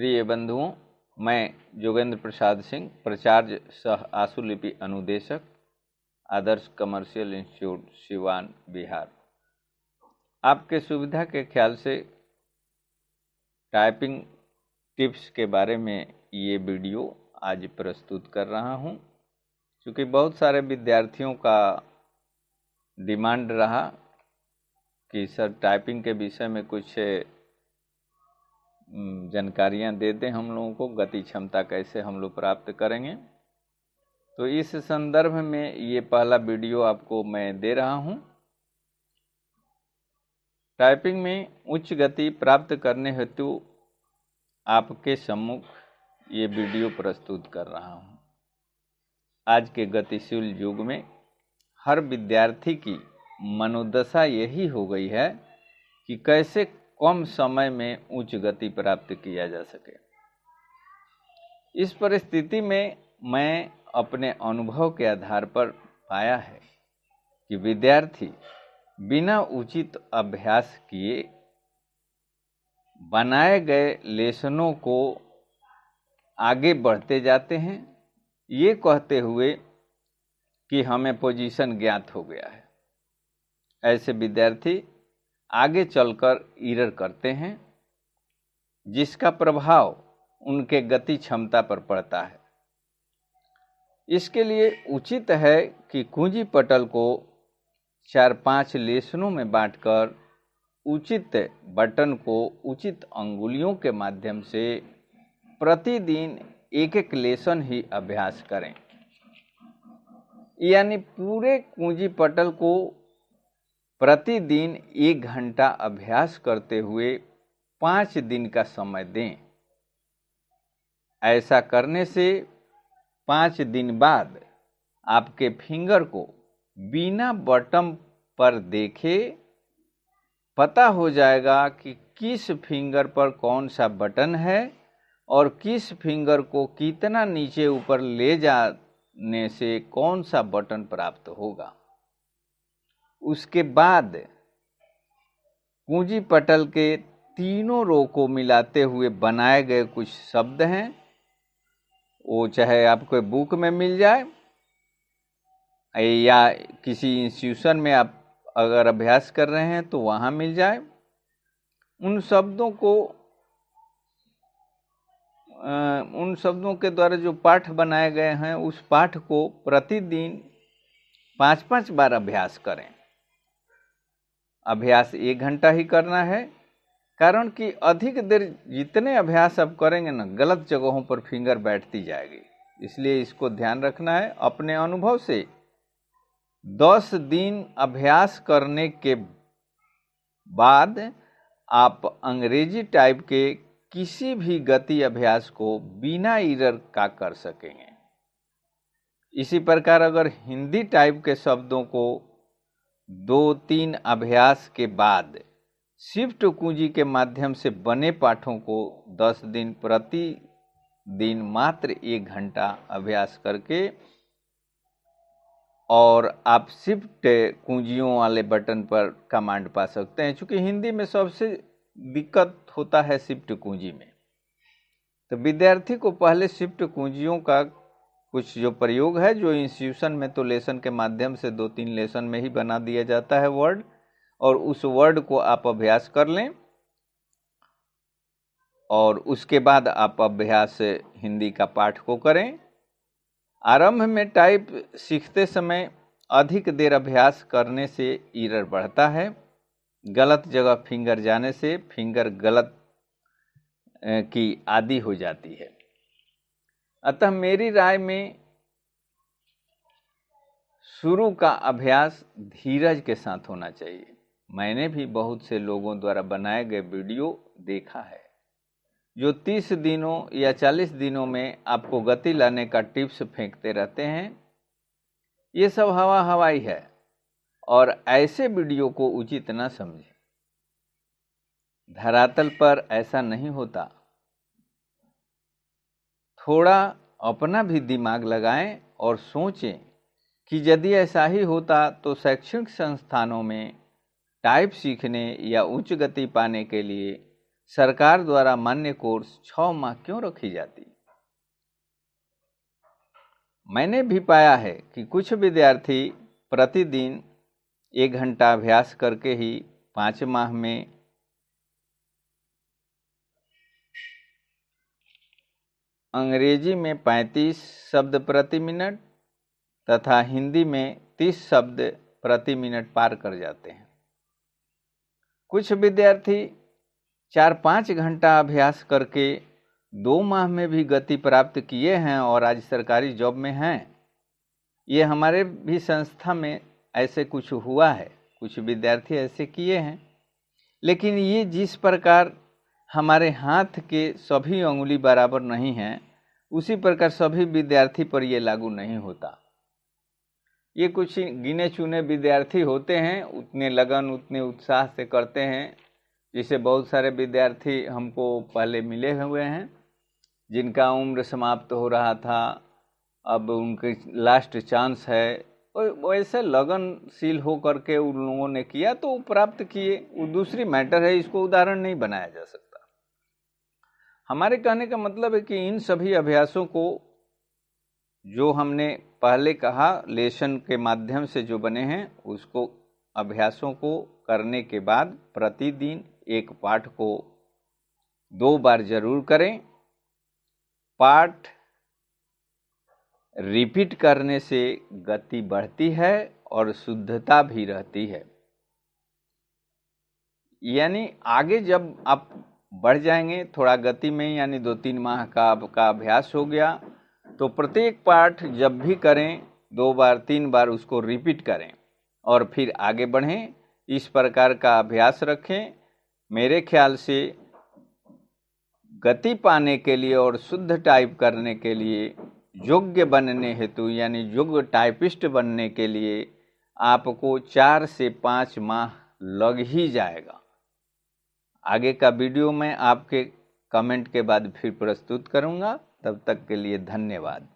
प्रिय बंधुओं, मैं जोगेंद्र प्रसाद सिंह, प्राचार्य सह आशुलिपि अनुदेशक, आदर्श कमर्शियल इंस्टीट्यूट सिवान, बिहार। आपके सुविधा के ख्याल से टाइपिंग टिप्स के बारे में ये वीडियो आज प्रस्तुत कर रहा हूँ, क्योंकि बहुत सारे विद्यार्थियों का डिमांड रहा कि सर टाइपिंग के विषय में कुछ जानकारियाँ दे दें हम लोगों को, गति क्षमता कैसे हम लोग प्राप्त करेंगे। तो इस संदर्भ में ये पहला वीडियो आपको मैं दे रहा हूँ। टाइपिंग में उच्च गति प्राप्त करने हेतु आपके सम्मुख ये वीडियो प्रस्तुत कर रहा हूँ। आज के गतिशील युग में हर विद्यार्थी की मनोदशा यही हो गई है कि कैसे कम समय में उच्च गति प्राप्त किया जा सके। इस परिस्थिति में मैं अपने अनुभव के आधार पर पाया है कि विद्यार्थी बिना उचित अभ्यास किए बनाए गए लेसनों को आगे बढ़ते जाते हैं, ये कहते हुए कि हमें पोजीशन ज्ञात हो गया है। ऐसे विद्यार्थी आगे चलकर एरर करते हैं, जिसका प्रभाव उनके गति क्षमता पर पड़ता है। इसके लिए उचित है कि कुंजी पटल को 4-5 लेसनों में बांटकर उचित बटन को उचित अंगुलियों के माध्यम से प्रतिदिन एक लेसन ही अभ्यास करें। यानी पूरे कुंजी पटल को प्रतिदिन 1 घंटा अभ्यास करते हुए 5 दिन का समय दें। ऐसा करने से 5 दिन बाद आपके फिंगर को बिना बटन पर देखे पता हो जाएगा कि किस फिंगर पर कौन सा बटन है और किस फिंगर को कितना नीचे ऊपर ले जाने से कौन सा बटन प्राप्त होगा। उसके बाद कुंजी पटल के तीनों रो को मिलाते हुए बनाए गए कुछ शब्द हैं, वो चाहे आपको बुक में मिल जाए या किसी इंस्टीट्यूशन में आप अगर अभ्यास कर रहे हैं तो वहाँ मिल जाए। उन शब्दों के द्वारा जो पाठ बनाए गए हैं, उस पाठ को प्रतिदिन 5-5 बार अभ्यास करें। अभ्यास 1 घंटा ही करना है, कारण कि अधिक देर जितने अभ्यास आप करेंगे ना, गलत जगहों पर फिंगर बैठती जाएगी। इसलिए इसको ध्यान रखना है। अपने अनुभव से 10 दिन अभ्यास करने के बाद आप अंग्रेजी टाइप के किसी भी गति अभ्यास को बिना एरर का कर सकेंगे। इसी प्रकार अगर हिंदी टाइप के शब्दों को 2-3 अभ्यास के बाद शिफ्ट कुंजी के माध्यम से बने पाठों को 10 दिन प्रतिदिन मात्र 1 घंटा अभ्यास करके और आप शिफ्ट कुंजियों वाले बटन पर कमांड पा सकते हैं। चूंकि हिंदी में सबसे दिक्कत होता है शिफ्ट कुंजी में, तो विद्यार्थी को पहले शिफ्ट कुंजियों का कुछ जो प्रयोग है, जो इंस्टीट्यूशन में तो लेसन के माध्यम से 2-3 लेसन में ही बना दिया जाता है वर्ड, और उस वर्ड को आप अभ्यास कर लें और उसके बाद आप अभ्यास हिंदी का पाठ को करें। आरंभ में टाइप सीखते समय अधिक देर अभ्यास करने से एरर बढ़ता है। गलत जगह फिंगर जाने से फिंगर गलत की आदी हो जाती है। अतः मेरी राय में शुरू का अभ्यास धीरज के साथ होना चाहिए। मैंने भी बहुत से लोगों द्वारा बनाए गए वीडियो देखा है, जो 30 दिनों या 40 दिनों में आपको गति लाने का टिप्स फेंकते रहते हैं। ये सब हवाई है और ऐसे वीडियो को उचित न समझें। धरातल पर ऐसा नहीं होता। थोड़ा अपना भी दिमाग लगाएं और सोचें कि यदि ऐसा ही होता तो शैक्षणिक संस्थानों में टाइप सीखने या उच्च गति पाने के लिए सरकार द्वारा मान्य कोर्स 6 माह क्यों रखी जाती? मैंने भी पाया है कि कुछ विद्यार्थी प्रतिदिन 1 घंटा अभ्यास करके ही 5 माह में अंग्रेजी में 35 शब्द प्रति मिनट तथा हिंदी में 30 शब्द प्रति मिनट पार कर जाते हैं। कुछ विद्यार्थी 4-5 घंटा अभ्यास करके 2 माह में भी गति प्राप्त किए हैं और आज सरकारी जॉब में हैं। ये हमारे भी संस्था में ऐसे कुछ हुआ है, कुछ विद्यार्थी ऐसे किए हैं। लेकिन ये जिस प्रकार हमारे हाथ के सभी अंगुली बराबर नहीं हैं, उसी प्रकार सभी विद्यार्थी पर ये लागू नहीं होता। ये कुछ गिने चुने विद्यार्थी होते हैं, उतने लगन उतने उत्साह से करते हैं। जैसे बहुत सारे विद्यार्थी हमको पहले मिले हुए हैं जिनका उम्र समाप्त हो रहा था, अब उनके लास्ट चांस है, वैसे लगनशील हो करके उन लोगों ने किया तो प्राप्त किए, वो दूसरी मैटर है, इसको उदाहरण नहीं बनाया जा सकता। हमारे कहने का मतलब है कि इन सभी अभ्यासों को जो हमने पहले कहा लेसन के माध्यम से जो बने हैं, उसको अभ्यासों को करने के बाद प्रतिदिन एक पाठ को 2 बार जरूर करें। पाठ रिपीट करने से गति बढ़ती है और शुद्धता भी रहती है। यानी आगे जब आप बढ़ जाएंगे थोड़ा गति में, यानी 2-3 माह का आपका अभ्यास हो गया, तो प्रत्येक पाठ जब भी करें 2 बार 3 बार उसको रिपीट करें और फिर आगे बढ़ें। इस प्रकार का अभ्यास रखें। मेरे ख्याल से गति पाने के लिए और शुद्ध टाइप करने के लिए, योग्य बनने हेतु यानी योग्य टाइपिस्ट बनने के लिए आपको 4 से 5 माह लग ही जाएगा। आगे का वीडियो मैं आपके कमेंट के बाद फिर प्रस्तुत करूंगा। तब तक के लिए धन्यवाद।